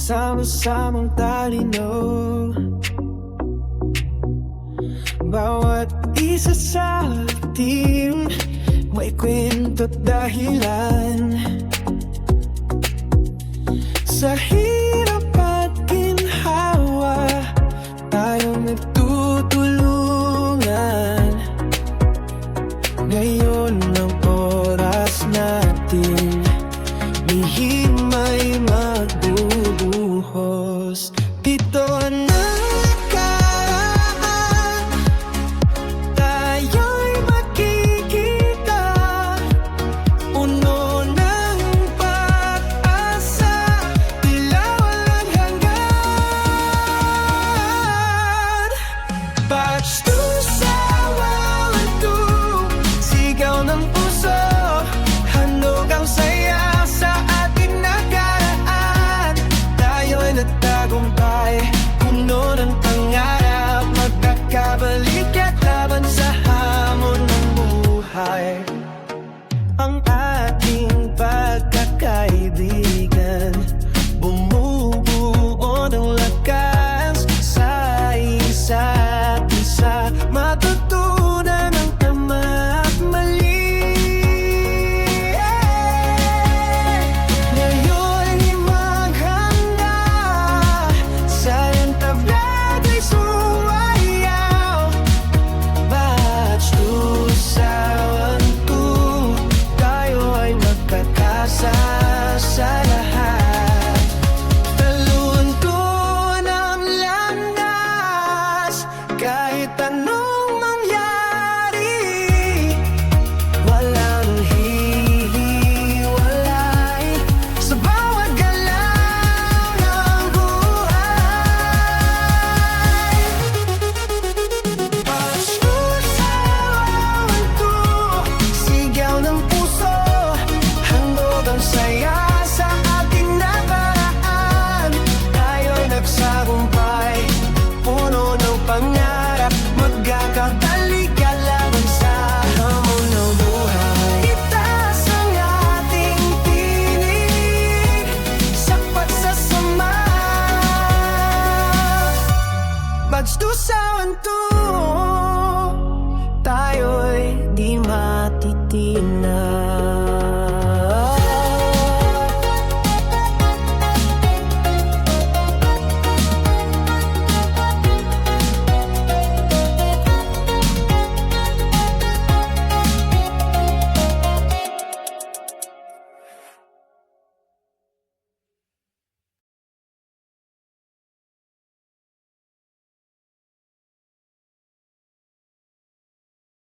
Sama-samang talino, bawat isa sa atin may kwento at dahilan. Sa hirap at ginhawa, tayo nagtutulungan. Ngayon ang oras natin, lihim ay magbubuhos. Dito ang nakaraan, tayo'y magkikita, puno ng pag-asa, tila walang hanggan. Batch to sawaw-to, sigaw ng puso, handog ang saya sa ating nakaraan. Tayo'y nagtagumpay, puno ng pangarap, magkakabalik at laban sa hamon ng buhay. Ang ating pagkakaibigan, bumubuo ng lakas sa isa't isa. Matutunan ang tama at mali. Ngayon ay maghanda, sayang tabla'y sumayaw. Batch to sawan-to, tayo ay magkakasa sa lahat. Talunto ng landas, kahit anong mangyari, walang hihiwalay sa bawat galaw ng buhay. Batch to sawan-to, sigaw ng puso, handog ang saya sa ating nakaraan. Tayo'y nagsagumpay, puno ng pangarap, magkakabalik laban sa hamon ng buhay. Itaas ang ating tinig sa pagsasama. Batch to sawan-to, tayo'y di matitinag.